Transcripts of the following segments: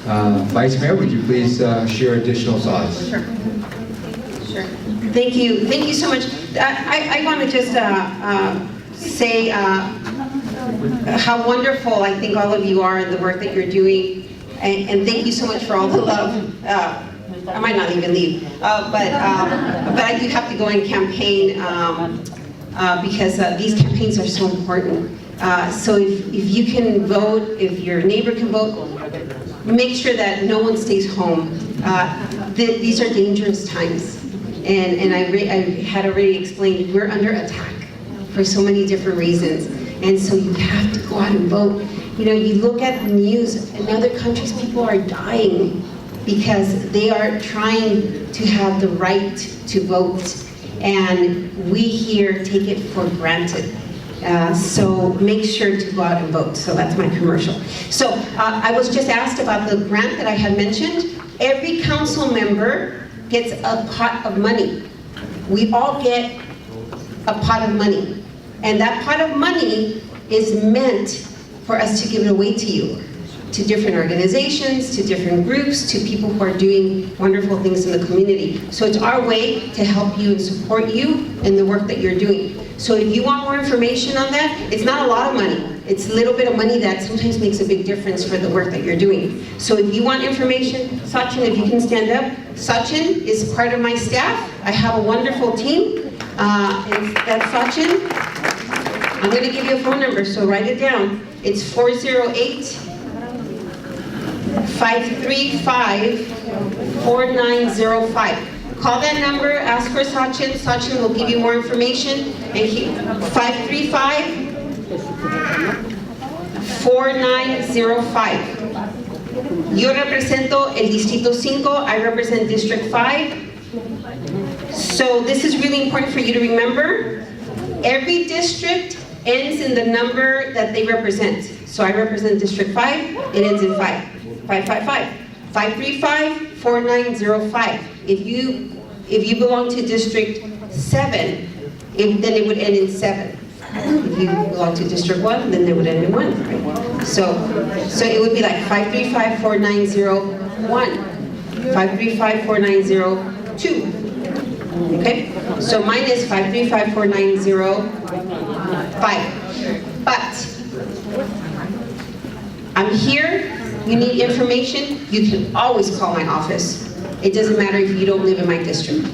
Vice Mayor, would you please share additional thoughts? Sure. Sure. Thank you. Thank you so much. I want to just say how wonderful I think all of you are in the work that you're doing, and thank you so much for all the love. I might not even leave, but I do have to go and campaign because these campaigns are so important. So if you can vote, if your neighbor can vote, make sure that no one stays home. These are dangerous times, and I had already explained we're under attack for so many different reasons, and so you have to go out and vote. You know, you look at the news in other countries, people are dying because they are trying to have the right to vote, and we here take it for granted. So make sure to go out and vote. So that's my commercial. So I was just asked about the grant that I had mentioned. Every council member gets a pot of money. We all get a pot of money. And that pot of money is meant for us to give it away to you, to different organizations, to different groups, to people who are doing wonderful things in the community. So it's our way to help you and support you in the work that you're doing. So if you want more information on that, it's not a lot of money. It's a little bit of money that sometimes makes a big difference for the work that you're doing. So if you want information, Sachin, if you can stand up. Sachin is part of my staff. I have a wonderful team. And that's Sachin. I'm going to give you a phone number, so write it down. It's 408-535-4905. Call that number, ask for Sachin. Sachin will give you more information. And 535-4905. Yo represento el Distrito 5. I represent District 5. So this is really important for you to remember. Every district ends in the number that they represent. So I represent District 5. It ends in 5. 555. 535-4905. If you belong to District 7, then it would end in 7. If you belong to District 1, then it would end in 1. Right? So it would be like 535-4901, 535-4902. Okay? So mine is 535-4905. But I'm here. You need information, you can always call my office. It doesn't matter if you don't live in my district,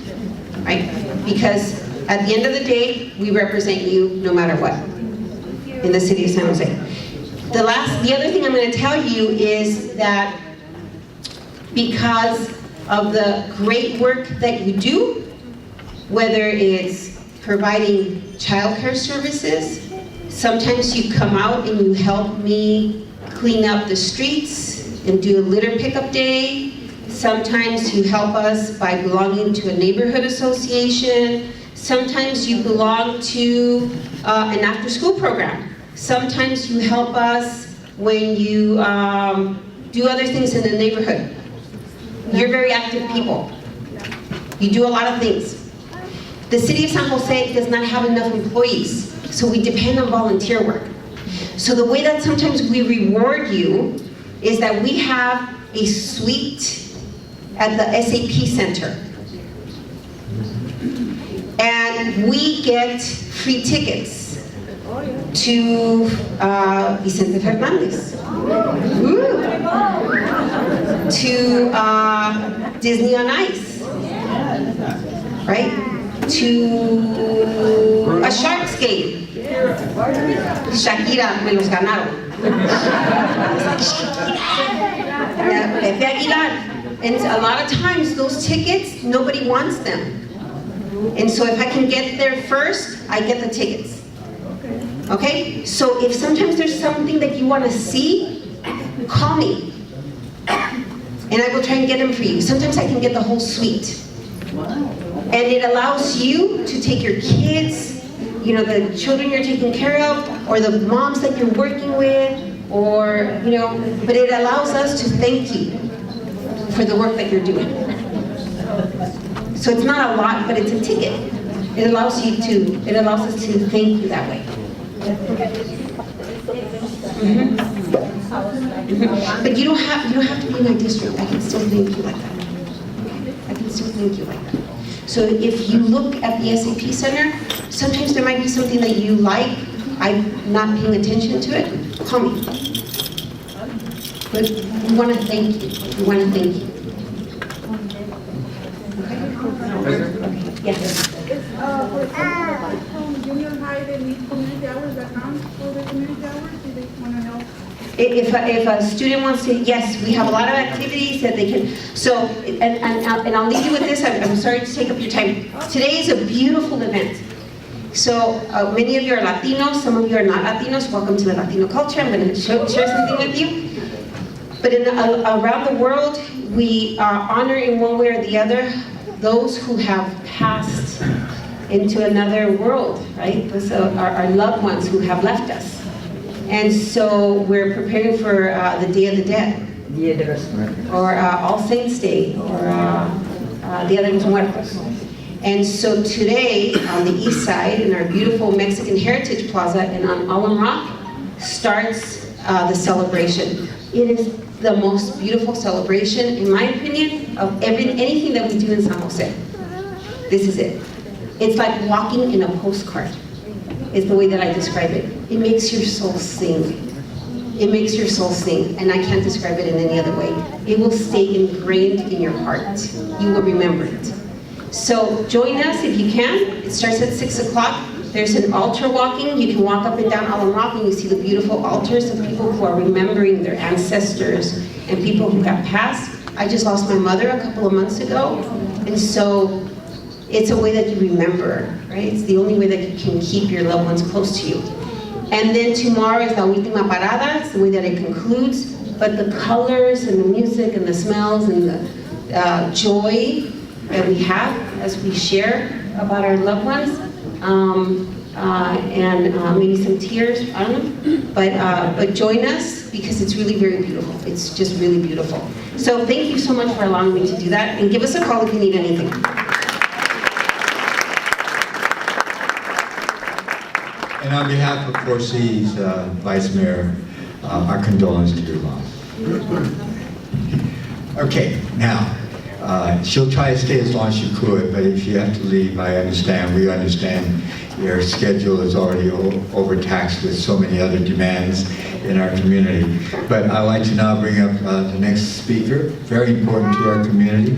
right? Because at the end of the day, we represent you no matter what in the city of San Jose. The other thing I'm going to tell you is that because of the great work that you do, whether it's providing childcare services, sometimes you come out and you help me clean up the streets and do a litter pickup day. Sometimes you help us by belonging to a neighborhood association. Sometimes you belong to an after-school program. Sometimes you help us when you do other things in the neighborhood. You're very active people. You do a lot of things. The city of San Jose does not have enough employees, so we depend on volunteer work. So the way that sometimes we reward you is that we have a suite at the SAP Center. And we get free tickets to Vicente Fernandez, to Disney on Ice, right? To a Sharks game. Shakira, me los ganaron. Pepe Aguilar. And a lot of times those tickets, nobody wants them. And so if I can get there first, I get the tickets. Okay? So if sometimes there's something that you want to see, call me. And I will try and get them for you. Sometimes I can get the whole suite. And it allows you to take your kids, you know, the children you're taking care of, or the moms that you're working with, or, you know, but it allows us to thank you for the work that you're doing. So it's not a lot, but it's a ticket. It allows us to thank you that way. Mm-hmm. But you don't have to be in my district. I can still thank you like that. I can still thank you like that. So if you look at the SAP Center, sometimes there might be something that you like, I'm not paying attention to it, call me. But we want to thank you. We want to thank you. Okay? Yes. For example, from junior high, they need community hours that count for the community hours, do they want to help? If a student wants to, yes, we have a lot of activities that they can, so, and I'll leave you with this, I'm sorry to take up your time. Today is a beautiful event. So many of you are Latinos, some of you are not Latinos, welcome to the Latino culture, I'm going to share something with you. But around the world, we honor in one way or the other those who have passed into another world, right? Those are our loved ones who have left us. And so we're preparing for the Day of the Dead, or All Saints Day, or Dia de los Muertos. And so today, on the east side, in our beautiful Mexican Heritage Plaza and on Alum Rock, starts the celebration. It is the most beautiful celebration, in my opinion, of anything that we do in San Jose. This is it. It's like walking in a postcard, is the way that I describe it. It makes your soul sing. It makes your soul sing, and I can't describe it in any other way. It will stay ingrained in your heart. You will remember it. So join us if you can. It starts at 6 o'clock. There's an altar walking. You can walk up and down Alum Rock and you see the beautiful altars of people who are remembering their ancestors and people who have passed. I just lost my mother a couple of months ago, and so it's a way that you remember, right? It's the only way that you can keep your loved ones close to you. And then tomorrow is La Última Parada. It's the way that it concludes. But the colors and the music and the smells and the joy that we have as we share about our loved ones, and maybe some tears, I don't know. But join us because it's really very beautiful. It's just really beautiful. So thank you so much for allowing me to do that, and give us a call if you need anything. And on behalf of 4C's Vice Mayor, our condolences to your loss. Okay, now, she'll try to stay as long as she could, but if you have to leave, I understand. We understand your schedule is already overtaxed with so many other demands in our community. But I'd like to now bring up the next speaker, very important to our community.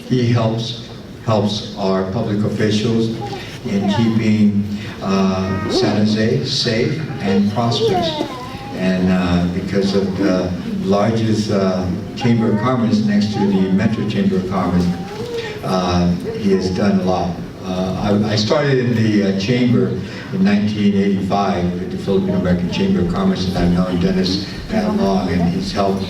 He helps our public officials in keeping San Jose safe and prosperous. And because of the largest Chamber of Commerce next to the Metro Chamber of Commerce, he has done a lot. I started in the Chamber in 1985 with the Philippine American Chamber of Commerce, and I've known Dennis that long, and he's helped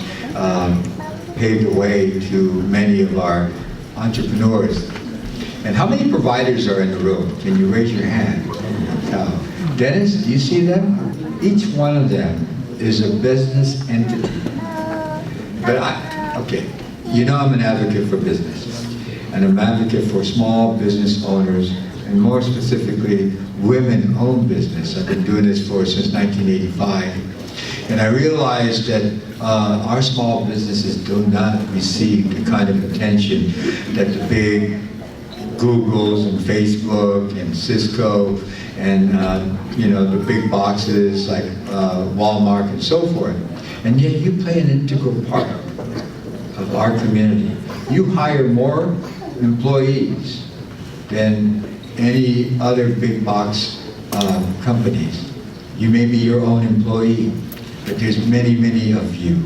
pave the way to many of our entrepreneurs. And how many providers are in the room? Can you raise your hand? Dennis, do you see them? Each one of them is a business entity. But okay, you know I'm an advocate for business. And I'm an advocate for small business owners, and more specifically, women-owned business. I've been doing this since 1985. And I realized that our small businesses do not receive the kind of attention that the big Googles and Facebook and Cisco and the big boxes like Walmart and so forth. And yet you play an integral part of our community. You hire more employees than any other big box companies. You may be your own employee, but there's many, many of you,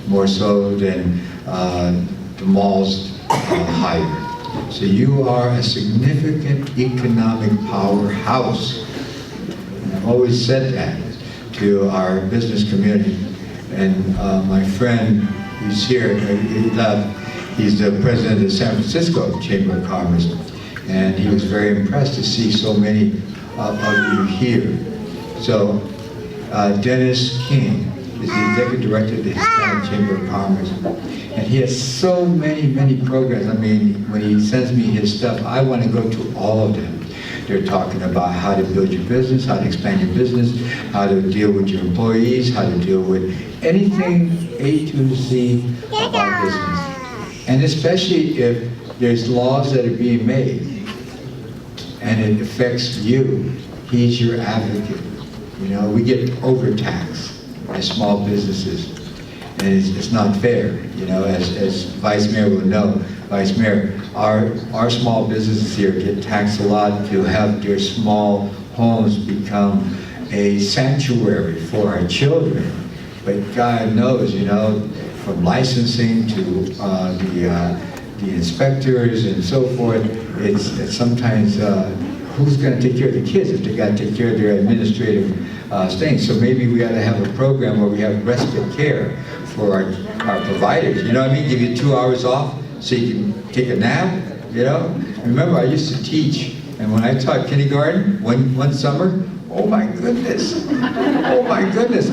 more so than the malls hire. So you are a significant economic powerhouse. And I've always said that to our business community. And my friend who's here, he's the president of the San Francisco Chamber of Commerce. And he was very impressed to see so many of you here. So Dennis King is the executive director of the Hispanic Chamber of Commerce. And he has so many, many programs. I mean, when he sends me his stuff, I want to go to all of them They're talking about how to build your business, how to expand your business, how to deal with your employees, how to deal with anything A to Z about business. And especially if there's laws that are being made and it affects you, he's your advocate. You know, we get overtaxed as small businesses, and it's not fair. You know, as Vice Mayor will know, Vice Mayor, our small businesses here get taxed a lot to have their small homes become a sanctuary for our children. But God knows, you know, from licensing to the inspectors and so forth, it's sometimes who's going to take care of the kids if they got to take care of their administrative things. So maybe we ought to have a program where we have respite care for our providers. You know what I mean? Give you 2 hours off so you can take a nap, you know? Remember, I used to teach, and when I taught kindergarten one summer, oh my goodness,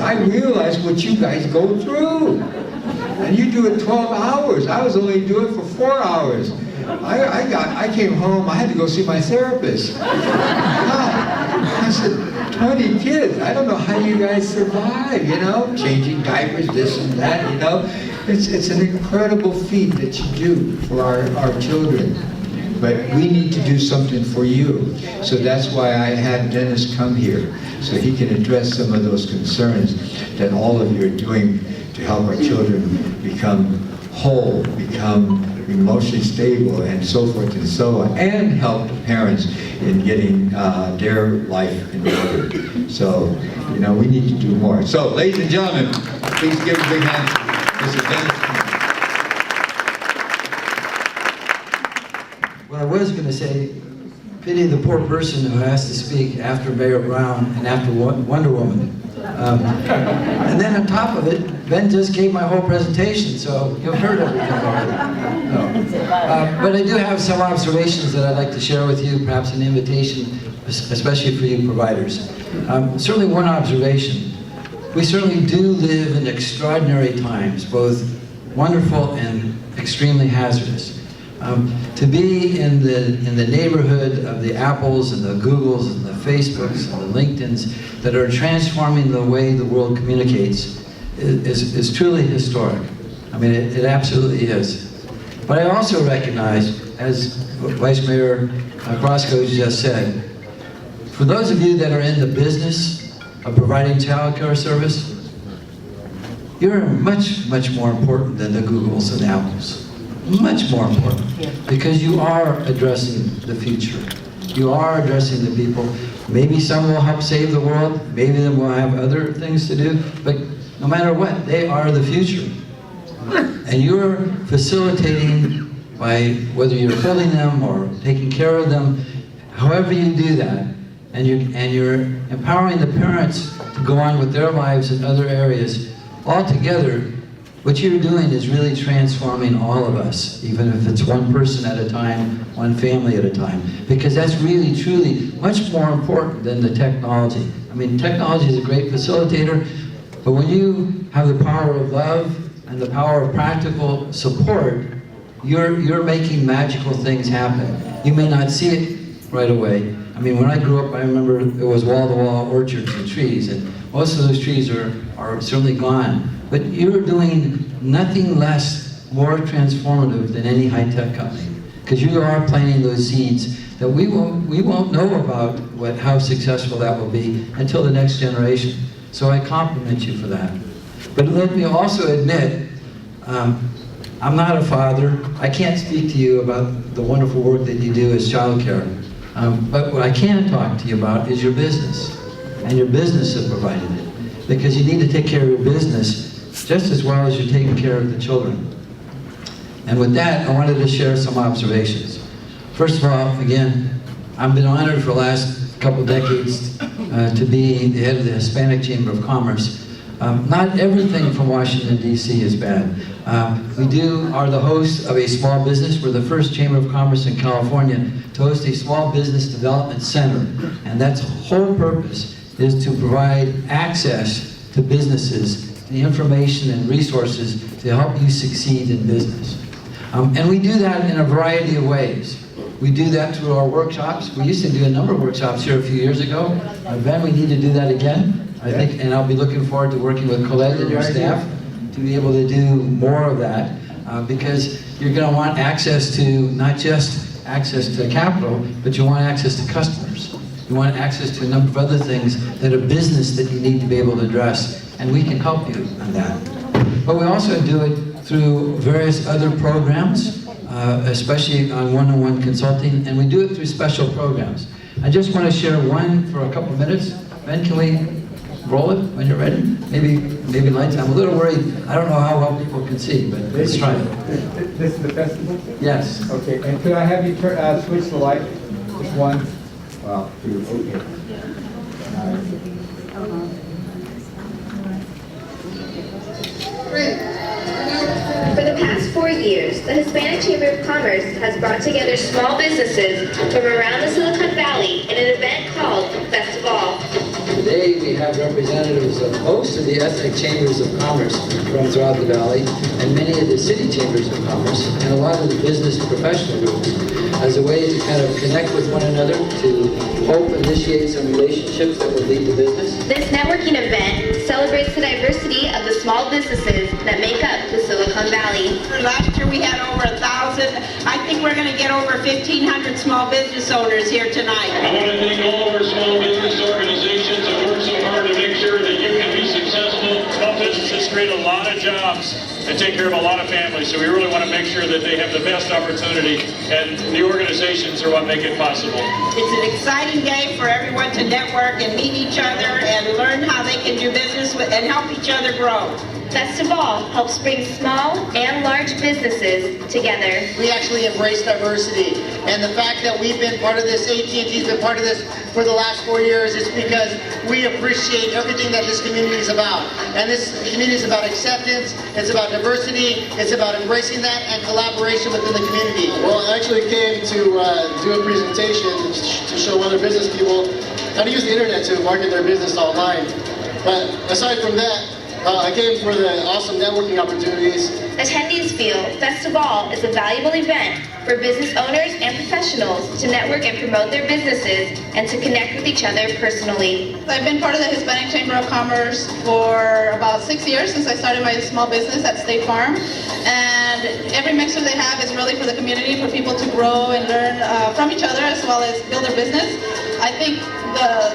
I realized what you guys go through. And you do it 12 hours. I was only doing it for 4 hours. I came home, I had to go see my therapist. I said, 20 kids, I don't know how you guys survive, you know? Changing diapers, this and that, you know? It's an incredible feat that you do for our children. But we need to do something for you. So that's why I had Dennis come here, so he can address some of those concerns that all of you are doing to help our children become whole, become emotionally stable, and so forth and so on, and help the parents in getting their life in order. So, you know, we need to do more. So, ladies and gentlemen, please give a big hand to Mr. Dennis. What I was going to say, pity the poor person who has to speak after Mayor Brown and after Wonder Woman. And then on top of it, Ben just gave my whole presentation, so you've heard everything already. No. But I do have some observations that I'd like to share with you, perhaps an invitation, especially for you providers. Certainly one observation. We certainly do live in extraordinary times, both wonderful and extremely hazardous. To be in the neighborhood of the Apples and the Googles and the Facebooks and the LinkedIns that are transforming the way the world communicates is truly historic. I mean, it absolutely is. But I also recognize, as Vice Mayor Grosco just said, for those of you that are in the business of providing child care service, you're much, much more important than the Googles and Apples. Much more important, because you are addressing the future. You are addressing the people. Maybe some will help save the world, maybe they will have other things to do, but no matter what, they are the future. And you're facilitating by whether you're filling them or taking care of them, however you do that, and you're empowering the parents to go on with their lives in other areas, all together. What you're doing is really transforming all of us, even if it's one person at a time, one family at a time, because that's really, truly much more important than the technology. I mean, technology is a great facilitator, but when you have the power of love and the power of practical support, you're making magical things happen. You may not see it right away. I mean, when I grew up, I remember it was wall-to-wall orchards and trees, and most of those trees are certainly gone. But you're doing nothing less, more transformative than any high-tech company, because you are planting those seeds that we won't know about how successful that will be until the next generation. So I compliment you for that. But let me also admit, I'm not a father. I can't speak to you about the wonderful work that you do as child care. But what I can talk to you about is your business, and your business of providing it, because you need to take care of your business just as well as you're taking care of the children. And with that, I wanted to share some observations. First of all, again, I've been honored for the last couple of decades to be the head of the Hispanic Chamber of Commerce. Not everything from Washington, D.C. is bad. We are the host of a small business. We're the first Chamber of Commerce in California to host a small business development center. And that's whole purpose is to provide access to businesses, the information and resources to help you succeed in business. And we do that in a variety of ways. We do that through our workshops. We used to do a number of workshops here a few years ago. Ben, we need to do that again, I think, and I'll be looking forward to working with Colette and your staff to be able to do more of that, because you're going to want access to, not just access to capital, but you want access to customers. You want access to a number of other things that are business that you need to be able to address, and we can help you on that. But we also do it through various other programs, especially on one-on-one consulting, and we do it through special programs. I just want to share one for a couple of minutes. Ben, can we roll it when you're ready? Maybe lights. I'm a little worried. I don't know how well people can see, but let's try it. This is the festival? Yes. Okay, and could I have you switch the light? Just one? Wow, two, okay. For the past 4 years, the Hispanic Chamber of Commerce has brought together small businesses from around the Silicon Valley in an event called Festival. Today we have representatives of most of the ethnic chambers of commerce from throughout the valley, and many of the city chambers of commerce, and a lot of the business professional groups, as a way to kind of connect with one another, to hope initiate some relationships that will lead to business. This networking event celebrates the diversity of the small businesses that make up the Silicon Valley. Last year we had over 1,000. I think we're going to get over 1,500 small business owners here tonight. I want to thank all of our small business organizations that work so hard to make sure that you can be successful. Small businesses create a lot of jobs and take care of a lot of families, so we really want to make sure that they have the best opportunity, and the organizations are what make it possible. It's an exciting day for everyone to network and meet each other and learn how they can do business with, and help each other grow. Festival helps bring small and large businesses together. We actually embrace diversity, and the fact that we've been part of this, AT&T's been part of this for the last 4 years, is because we appreciate everything that this community is about. And this community is about acceptance, it's about diversity, it's about embracing that, and collaboration within the community. Well, I actually came to do a presentation to show other business people how to use the internet to market their business online. But aside from that, I came for the awesome networking opportunities. Attendees feel Festival is a valuable event for business owners and professionals to network and promote their businesses and to connect with each other personally. I've been part of the Hispanic Chamber of Commerce for about 6 years, since I started my small business at State Farm. And every mixer they have is really for the community, for people to grow and learn from each other, as well as build their business. I think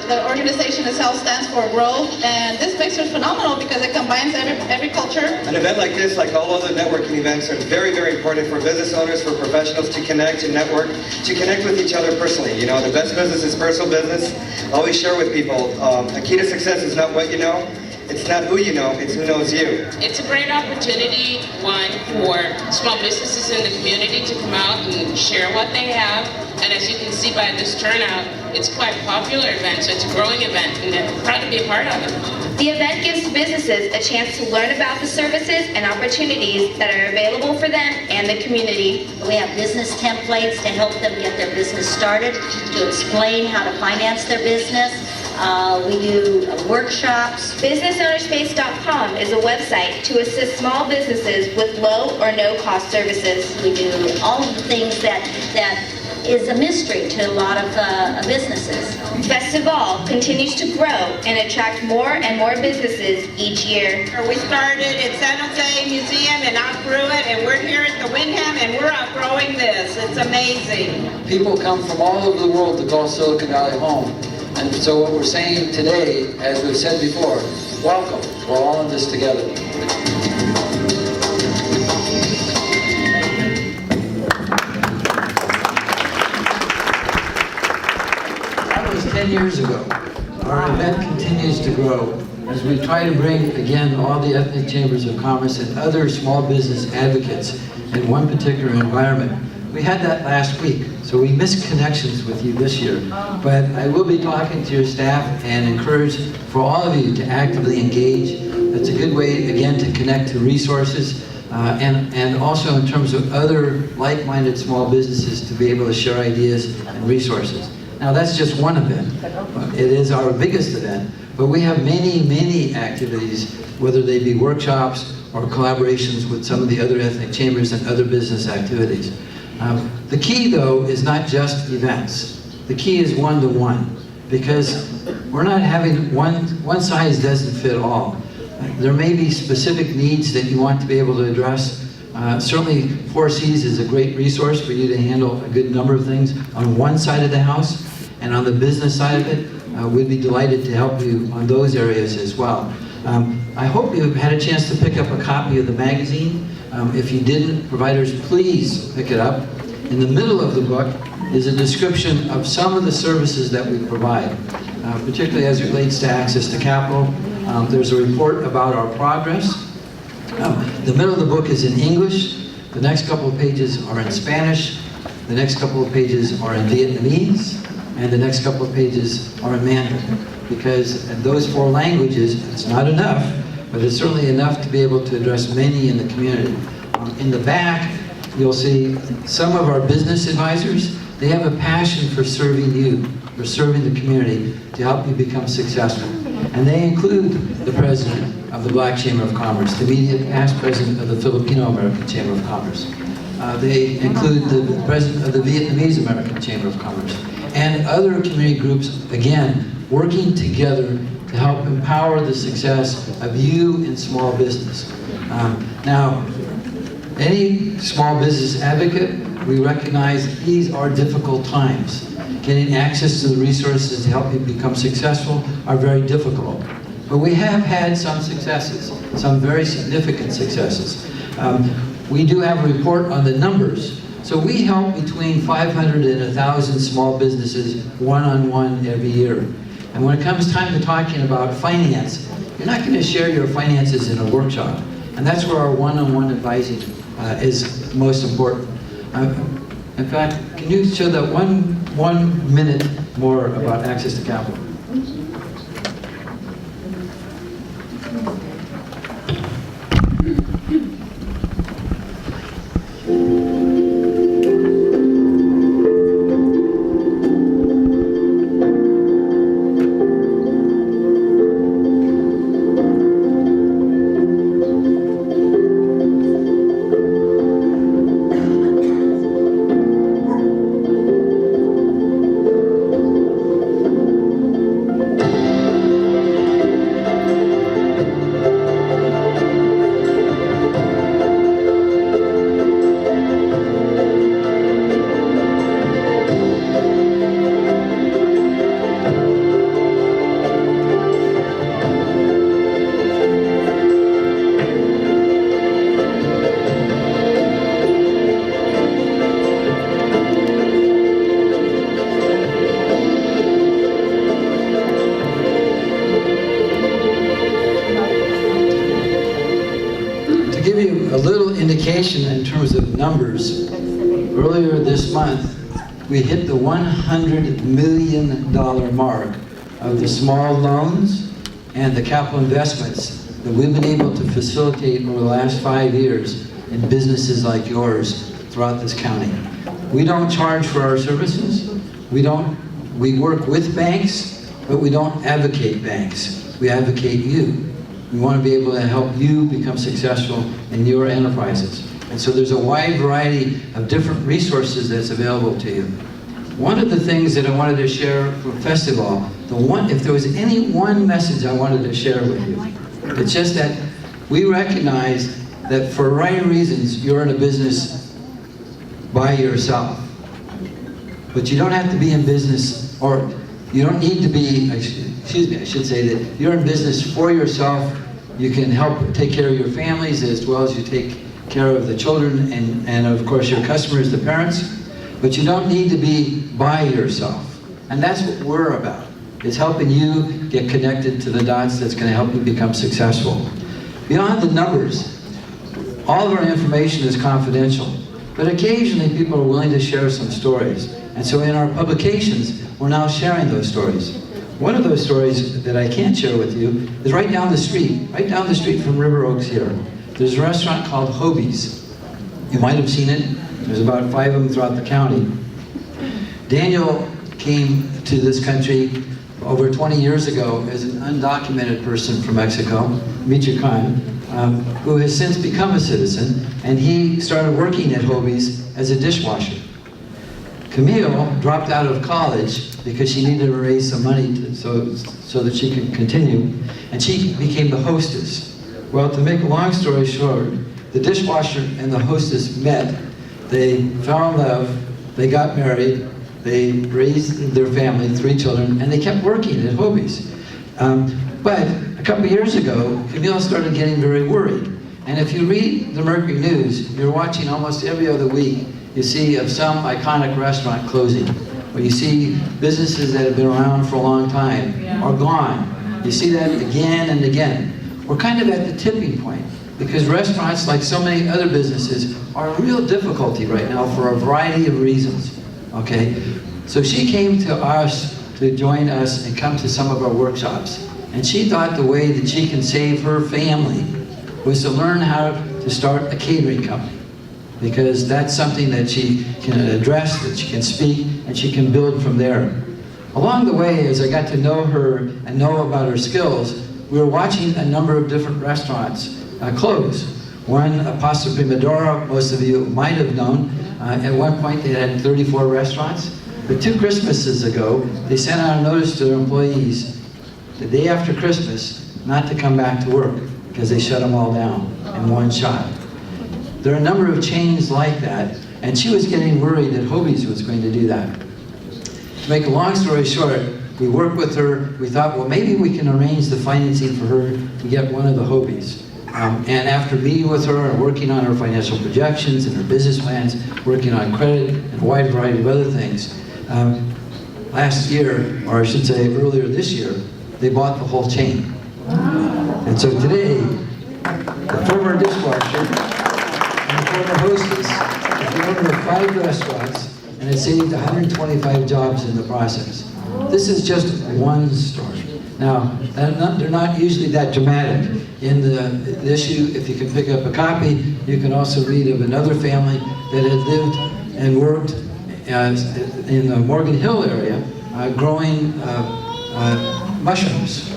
the organization itself stands for growth, and this mixer is phenomenal because it combines every culture. An event like this, like all other networking events, are very, very important for business owners, for professionals to connect and network, to connect with each other personally. You know, the best business is personal business. Always share with people. A key to success is not what you know, it's not who you know, it's who knows you. It's a great opportunity, one, for small businesses in the community to come out and share what they have. And as you can see by this turnout, it's quite a popular event, so it's a growing event, and I'm proud to be a part of it. The event gives businesses a chance to learn about the services and opportunities that are available for them and the community. We have business templates to help them get their business started, to explain how to finance their business. We do workshops. BusinessOwnerspace.com is a website to assist small businesses with low or no cost services. We do all of the things that is a mystery to a lot of businesses. Festival continues to grow and attract more and more businesses each year. We started at San Jose Museum and outgrew it, and we're here at the Wyndham and we're outgrowing this. It's amazing. People come from all over the world to call Silicon Valley home. And so what we're saying today, as we've said before, welcome. We're all in this together. That was 10 years ago. Our event continues to grow as we try to bring, again, all the ethnic chambers of commerce and other small business advocates in one particular environment. We had that last week, so we missed connections with you this year. But I will be talking to your staff and encourage for all of you to actively engage. That's a good way, again, to connect to resources and also in terms of other like-minded small businesses to be able to share ideas and resources. Now, that's just one event. It is our biggest event, but we have many, many activities, whether they be workshops or collaborations with some of the other ethnic chambers and other business activities. The key, though, is not just events. The key is one-to-one, because we're not having one size doesn't fit all. There may be specific needs that you want to be able to address. Certainly, Four Cs is a great resource for you to handle a good number of things on one side of the house, and on the business side of it, we'd be delighted to help you on those areas as well. I hope you've had a chance to pick up a copy of the magazine. If you didn't, providers, please pick it up. In the middle of the book is a description of some of the services that we provide, particularly as it relates to access to capital. There's a report about our progress. The middle of the book is in English. The next couple of pages are in Spanish. The next couple of pages are in Vietnamese. And the next couple of pages are in Mandarin. Because in those 4 languages, it's not enough, but it's certainly enough to be able to address many in the community. In the back, you'll see some of our business advisors. They have a passion for serving you, for serving the community, to help you become successful. And they include the president of the Black Chamber of Commerce, the immediate past president of the Filipino American Chamber of Commerce. They include the president of the Vietnamese American Chamber of Commerce, and other community groups, again, working together to help empower the success of you in small business. Now, any small business advocate, we recognize these are difficult times. Getting access to the resources to help you become successful are very difficult. But we have had some successes, some very significant successes. We do have a report on the numbers. So we help between 500 and 1,000 small businesses one-on-one every year. And when it comes time to talking about finance, you're not going to share your finances in a workshop. And that's where our one-on-one advising is most important. In fact, can you show that one minute more about access to capital? In terms of numbers, earlier this month, we hit the $100 million mark of the small loans and the capital investments that we've been able to facilitate over the last 5 years in businesses like yours throughout this county. We don't charge for our services. We work with banks, but we don't advocate banks. We advocate you. We want to be able to help you become successful in your enterprises. And so there's a wide variety of different resources that's available to you. One of the things that I wanted to share from Festival, if there was any one message I wanted to share with you, it's just that we recognize that for a variety of reasons, you're in a business by yourself. But you don't have to be in business, or you don't need to be, excuse me, I should say that you're in business for yourself. You can help take care of your families as well as you take care of the children and of course your customers, the parents. But you don't need to be by yourself. And that's what we're about. It's helping you get connected to the dots that's going to help you become successful. Beyond the numbers, all of our information is confidential. But occasionally people are willing to share some stories. And so in our publications, we're now sharing those stories. One of those stories that I can't share with you is right down the street from River Oaks here. There's a restaurant called Hobie's. You might have seen it. There's about 5 of them throughout the county. Daniel came to this country over 20 years ago as an undocumented person from Mexico, Michoacan, who has since become a citizen, and he started working at Hobie's as a dishwasher. Camille dropped out of college because she needed to raise some money so that she could continue, and she became the hostess. Well, to make a long story short, the dishwasher and the hostess met, they fell in love, they got married, they raised their family, 3 children, and they kept working at Hobie's. But a couple of years ago, Camille started getting very worried. And if you read the Mercury News, you're watching almost every other week, you see of some iconic restaurant closing, or you see businesses that have been around for a long time are gone. You see that again and again. We're kind of at the tipping point, because restaurants, like so many other businesses, are in real difficulty right now for a variety of reasons, okay? So she came to us to join us and come to some of our workshops. And she thought the way that she can save her family was to learn how to start a catering company, because that's something that she can address, that she can speak, and she can build from there. Along the way, as I got to know her and know about her skills, we were watching a number of different restaurants close. One, Pasta Primavera, most of you might have known. At one point, they had 34 restaurants. But 2 Christmases ago, they sent out a notice to their employees the day after Christmas not to come back to work because they shut them all down in one shot. There are a number of chains like that, and she was getting worried that Hobie's was going to do that. To make a long story short, we worked with her. We thought, well, maybe we can arrange the financing for her to get one of the Hobie's. And after meeting with her and working on her financial projections and her business plans, working on credit and a wide variety of other things, last year, or I should say earlier this year, they bought the whole chain. And so today, the former dishwasher and the former hostess is the owner of 5 restaurants, and it saved 125 jobs in the process. This is just one story. Now, they're not usually that dramatic. In the issue, if you can pick up a copy, you can also read of another family that had lived and worked in the Morgan Hill area growing mushrooms.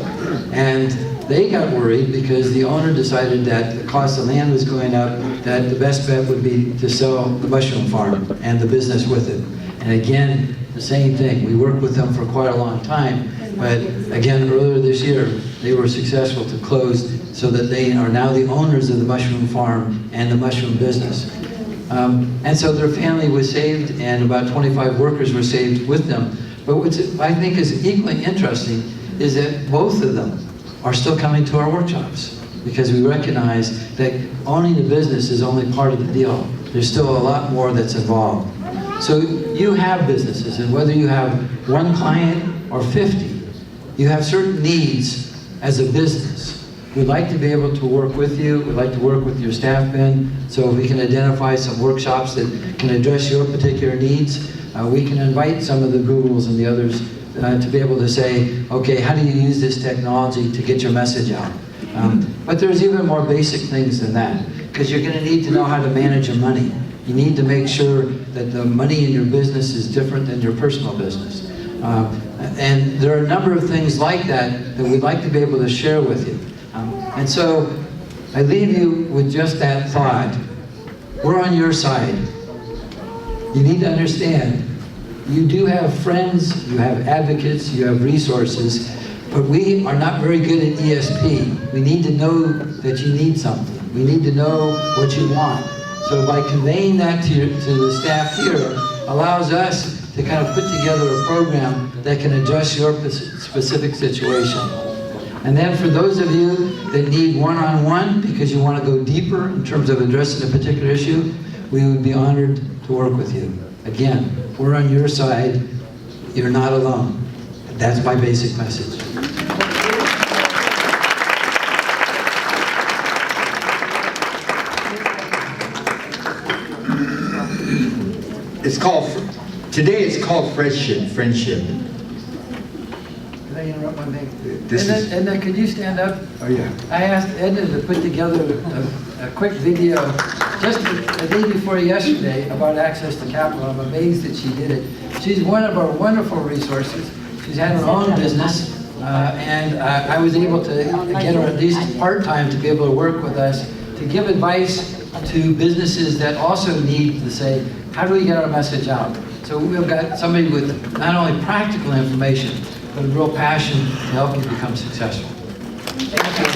And they got worried because the owner decided that the cost of land was going up, that the best bet would be to sell the mushroom farm and the business with it. And again, the same thing. We worked with them for quite a long time, but again, earlier this year, they were successful to close so that they are now the owners of the mushroom farm and the mushroom business. And so their family was saved, and about 25 workers were saved with them. But what I think is equally interesting is that both of them are still coming to our workshops, because we recognize that owning the business is only part of the deal. There's still a lot more that's involved. So you have businesses, and whether you have 1 client or 50, you have certain needs as a business. We'd like to be able to work with you. We'd like to work with your staff, Ben, so if we can identify some workshops that can address your particular needs. We can invite some of the Googles and the others to be able to say, okay, how do you use this technology to get your message out? But there's even more basic things than that, because you're going to need to know how to manage your money. You need to make sure that the money in your business is different than your personal business. And there are a number of things like that that we'd like to be able to share with you. And so I leave you with just that thought. We're on your side. You need to understand, you do have friends, you have advocates, you have resources, but we are not very good at ESP. We need to know that you need something. We need to know what you want. So by conveying that to the staff here allows us to kind of put together a program that can address your specific situation. And then for those of you that need one-on-one because you want to go deeper in terms of addressing a particular issue, we would be honored to work with you. Again, we're on your side. You're not alone. That's my basic message. It's called, today it's called friendship. Can I interrupt one thing? Edna, could you stand up? Oh, yeah. I asked Edna to put together a quick video just the day before yesterday about access to capital. I'm amazed that she did it. She's one of our wonderful resources. She's had her own business, and I was able to get her at least part-time to be able to work with us to give advice to businesses that also need to say, how do we get our message out? So we've got somebody with not only practical information, but a real passion to help you become successful. Thank you.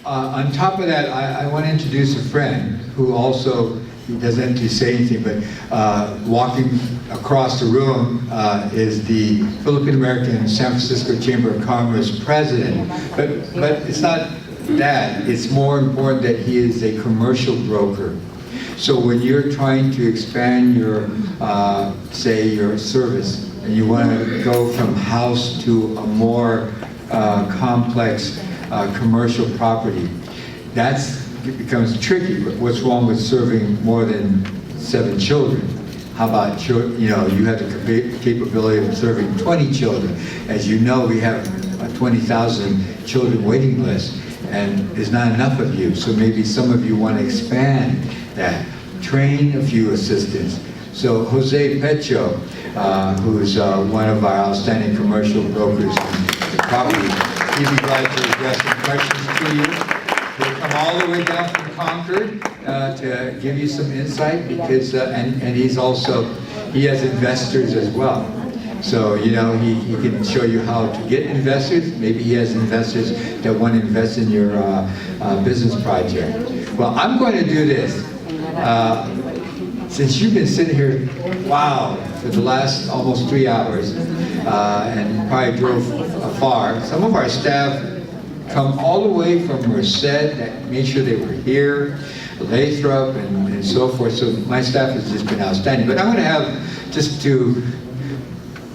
On top of that, I want to introduce a friend who also, he doesn't have to say anything, but walking across the room is the Philippine American San Francisco Chamber of Commerce president. But it's not that. It's more important that he is a commercial broker. So when you're trying to expand your, say, your service, and you want to go from house to a more complex commercial property, it becomes tricky. But what's wrong with serving more than 7 children? How about, you have the capability of serving 20 children. As you know, we have a 20,000 children waiting list, and there's not enough of you. So maybe some of you want to expand that. Train a few assistants. So Jose Pecho, who's one of our outstanding commercial brokers in the property, he'd be glad to address some questions to you. He'll come all the way down from Concord to give you some insight, because and he has investors as well. So he can show you how to get investors. Maybe he has investors that want to invest in your business project. Well, I'm going to do this. Since you've been sitting here, wow, for the last almost 3 hours, and probably drove afar, some of our staff come all the way from Merced that made sure they were here, Lathrop, and so forth. So my staff has just been outstanding. But I'm going to have, just to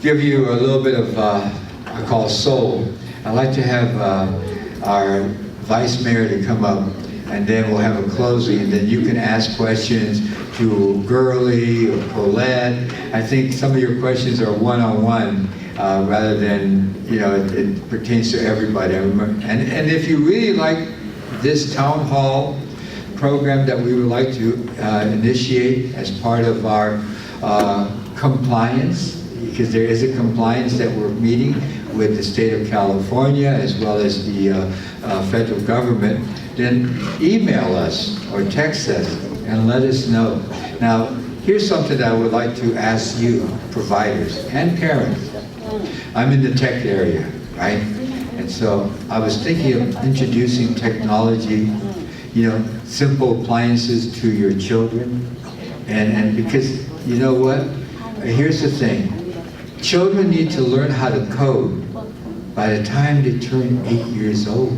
give you a little bit of, I call soul, I'd like to have our Vice Mayor to come up, and then we'll have a closing, and then you can ask questions to Gurley or Colette. I think some of your questions are one-on-one rather than, it pertains to everybody. And if you really like this town hall program that we would like to initiate as part of our compliance, because there is a compliance that we're meeting with the state of California as well as the federal government, then email us or text us and let us know. Now, here's something that I would like to ask you, providers and parents. I'm in the tech area, right? And so I was thinking of introducing technology, simple appliances to your children. And because, you know what? Here's the thing. Children need to learn how to code by the time they turn 8 years old.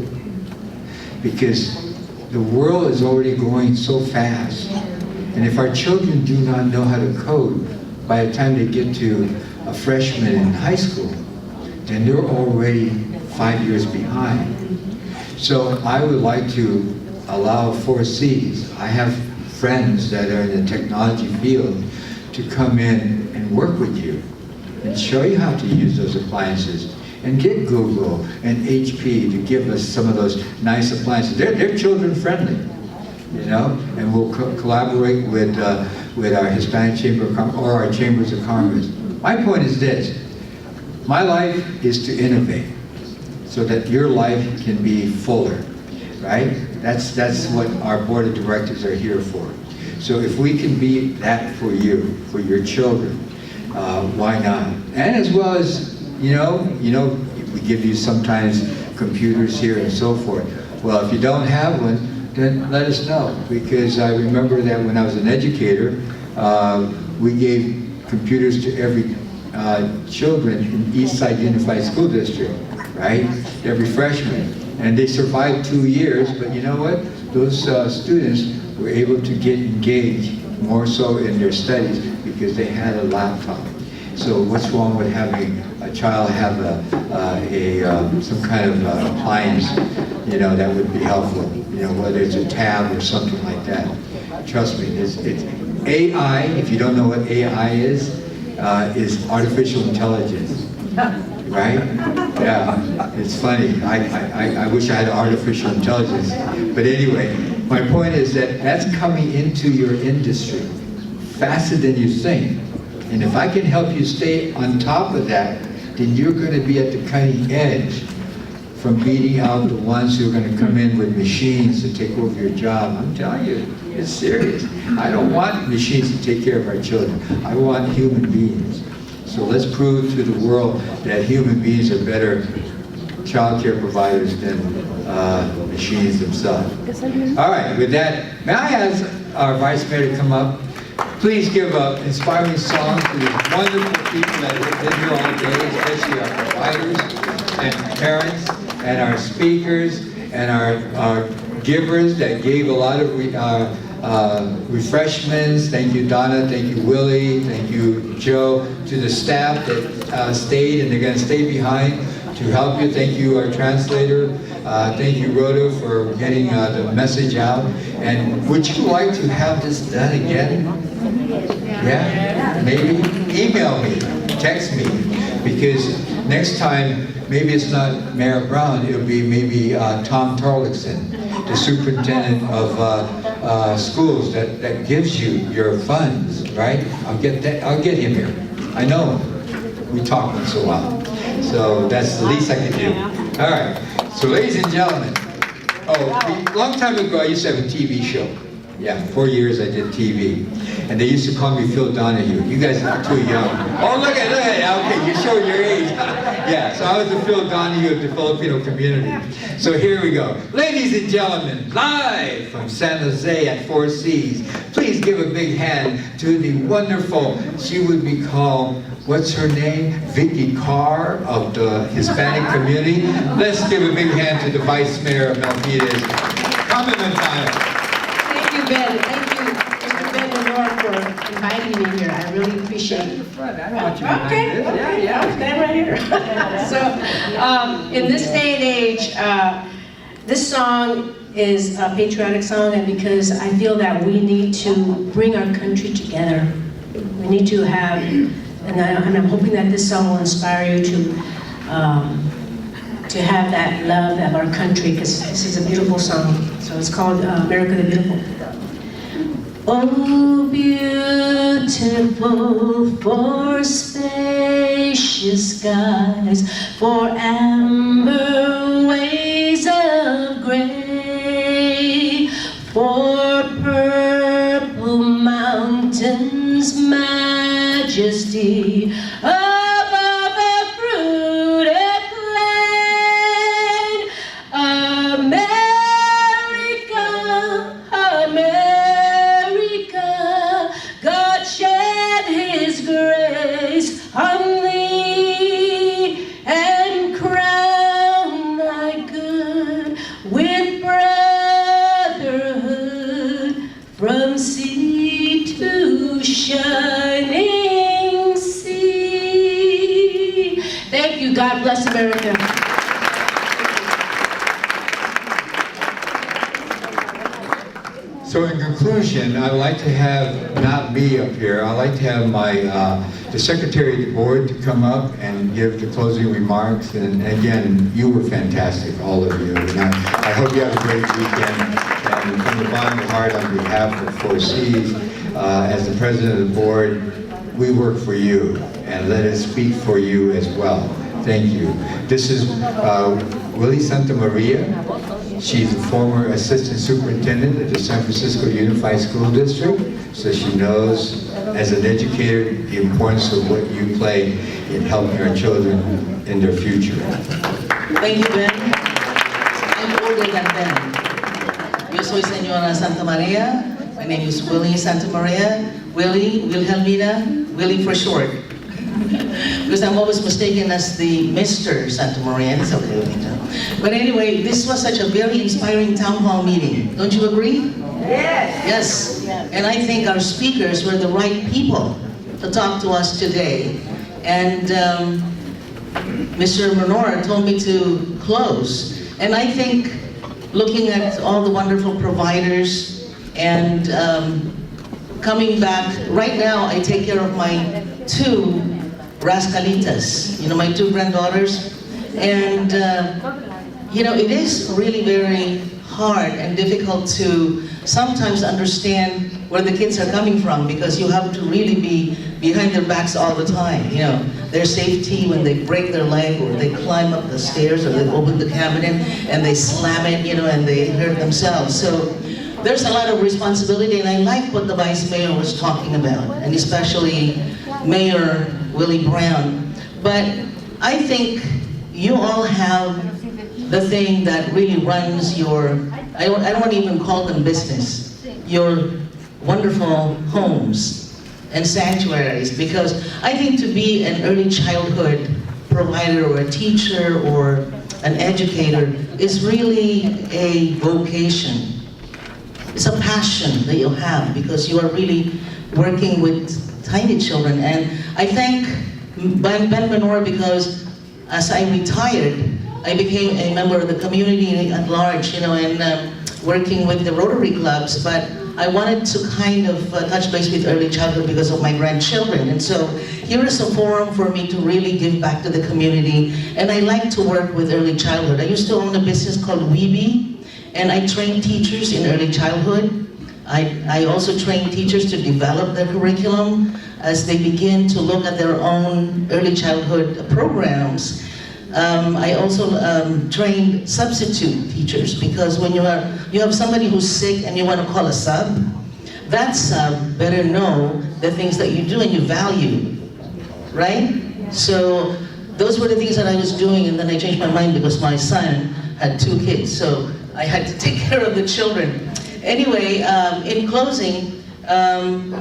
Because the world is already going so fast. And if our children do not know how to code by the time they get to a freshman in high school, then they're already 5 years behind. So I would like to allow 4Cs. I have friends that are in the technology field to come in and work with you and show you how to use those appliances, and get Google and HP to give us some of those nice appliances. They're children friendly, and we'll collaborate with our Hispanic Chamber of Commerce or our Chambers of Commerce. My point is this: my life is to innovate so that your life can be fuller, right? That's what our board of directors are here for. So if we can be that for you, for your children, why not? And as well as, we give you sometimes computers here and so forth. Well, if you don't have one, then let us know, because I remember that when I was an educator, we gave computers to every children in Eastside Unified School District, right? Every freshman. And they survived 2 years, but you know what? Those students were able to get engaged more so in their studies because they had a laptop. So what's wrong with having a child have some kind of appliance, that would be helpful, whether it's a tab or something like that. Trust me, it's AI. If you don't know what AI is artificial intelligence, right? Yeah, it's funny. I wish I had artificial intelligence, but anyway, my point is that that's coming into your industry faster than you think. And if I can help you stay on top of that, then you're going to be at the cutting edge from beating out the ones who are going to come in with machines to take over your job. I'm telling you, it's serious. I don't want machines to take care of our children. I want human beings. So let's prove to the world that human beings are better child care providers than machines themselves. All right, with that, may I ask our Vice Mayor to come up? Please give an inspiring song to these wonderful people that have been here all day, especially our providers and parents and our speakers and our givers that gave a lot of refreshments. Thank you, Donna. Thank you, Willie. Thank you, Joe. To the staff that stayed and they're going to stay behind to help you. Thank you, our translator. Thank you, Rhoda, for getting the message out. And would you like to have this done again? Yeah? Maybe? Email me, text me, because next time, maybe it's not Mayor Brown, it'll be maybe Tom Tarlickson, the superintendent of schools that gives you your funds, right? I'll get him here. I know him. We talk once in a while. So that's the least I can do. All right. So ladies and gentlemen, a long time ago I used to have a TV show. Yeah, 4 years I did TV. And they used to call me Phil Donahue. You guys are too young. Oh, look at that. Okay, you're showing your age. Yeah, so I was the Phil Donahue of the Filipino community. So here we go. Ladies and gentlemen, live from San Jose at Four Seas, please give a big hand to the wonderful, she would be called, what's her name? Vicky Carr of the Hispanic community. Let's give a big hand to the Vice Mayor of Milpitas, Carmen Montano. Thank you, Ben. Thank you, Mr. Ben Lenore, for inviting me here. I really appreciate it. I don't want you Okay. Yeah, stand right here. So, in this day and age, this song is a patriotic song, and because I feel that we need to bring our country together. We need to have, and I'm hoping that this song will inspire you to have that love of our country, because this is a beautiful song. So it's called America the Beautiful. Oh, beautiful for spacious skies, for amber waves of gray, for purple mountains, majesty above a fruited plain. America, God shed His grace on thee and crown thy good with brotherhood from sea to shining sea. Thank you. God bless America. So in conclusion, I'd like to have, not me up here, I'd like to have the Secretary of the Board to come up and give the closing remarks. And again, you were fantastic, all of you. And I hope you have a great weekend. And from the bottom of my heart, on behalf of Four Seas, as the President of the Board, we work for you, and let us speak for you as well. Thank you. This is Willie Santa Maria. She's a former assistant superintendent at the San Francisco Unified School District, so she knows, as an educator, the importance of what you play in helping our children in their future. Thank you, Ben. I'm older than Ben. Yo soy Señora Santa Maria. My name is Willie Santa Maria. Willie, Wilhelmina, Willie for short. Because I'm always mistaken as the Mr. Santa Maria. It's okay with me too. But anyway, this was such a very inspiring town hall meeting. Don't you agree? Yes. Yes. And I think our speakers were the right people to talk to us today. And Mr. Menor told me to close. And I think, looking at all the wonderful providers and coming back, right now I take care of my two rascalitas, you know, my two granddaughters. And, you know, it is really very hard and difficult to sometimes understand where the kids are coming from, because you have to really be behind their backs all the time. You know, their safety when they break their leg, or they climb up the stairs, or they open the cabinet and they slam it, you know, and they hurt themselves. So there's a lot of responsibility, and I like what the Vice Mayor was talking about, and especially Mayor Willie Brown. But I think you all have the thing that really runs your, I don't want to even call them business, your wonderful homes and sanctuaries, because I think to be an early childhood provider or a teacher or an educator is really a vocation. It's a passion that you have, because you are really working with tiny children. And I thank Ben Menor, because as I retired, I became a member of the community at large, you know, and working with the Rotary clubs. But I wanted to kind of touch base with early childhood because of my grandchildren. And so here is a forum for me to really give back to the community. And I like to work with early childhood. I used to own a business called Weeby, and I train teachers in early childhood. I also train teachers to develop their curriculum as they begin to look at their own early childhood programs. I also train substitute teachers, because when you have somebody who's sick and you want to call a sub, that sub better know the things that you do and you value, right? So those were the things that I was doing, and then I changed my mind because my son had 2 kids, so I had to take care of the children. Anyway, in closing,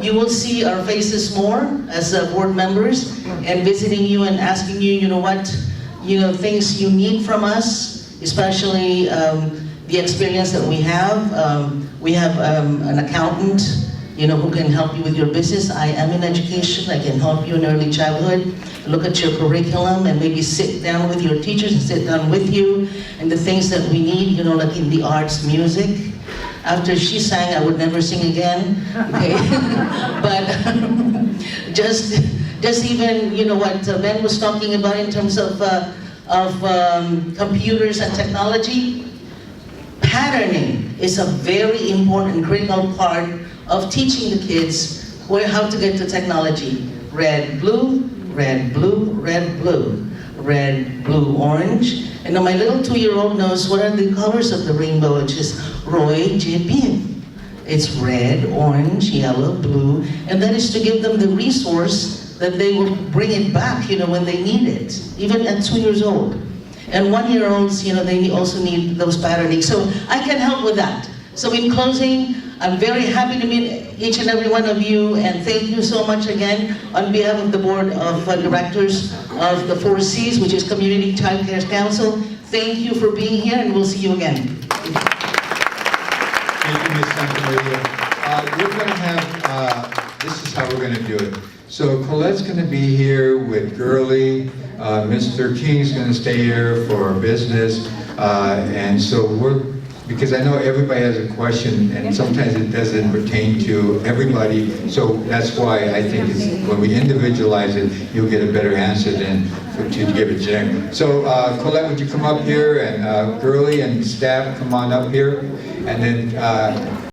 you will see our faces more as board members, and visiting you and asking you, you know what, things you need from us, especially the experience that we have. We have an accountant, who can help you with your business. I am in education. I can help you in early childhood. Look at your curriculum and maybe sit down with your teachers and sit down with you, and the things that we need, like in the arts, music. After she sang, I would never sing again, okay? But just even, what Ben was talking about in terms of computers and technology, patterning is a very important, critical part of teaching the kids how to get to technology. Red, blue, red, blue, red, blue. Red, blue, orange. And now my little 2-year-old knows what are the colors of the rainbow, which is Roy J. Bean. It's red, orange, yellow, blue, and that is to give them the resource that they will bring it back, when they need it, even at 2 years old. And 1-year-olds, they also need those patterning. So I can help with that. So in closing, I'm very happy to meet each and every one of you, and thank you so much again on behalf of the Board of Directors of the 4 Cs, which is Community Child Care Council. Thank you for being here, and we'll see you again. Thank you, Ms. Santamaria. We're going to have, this is how we're going to do it. So Colette's going to be here with Gurley. Mr. King's going to stay here for business. And so because I know everybody has a question, and sometimes it doesn't pertain to everybody, so that's why I think when we individualize it, you'll get a better answer than to give it generic. So Colette, would you come up here, and Gurley and staff come on up here, and then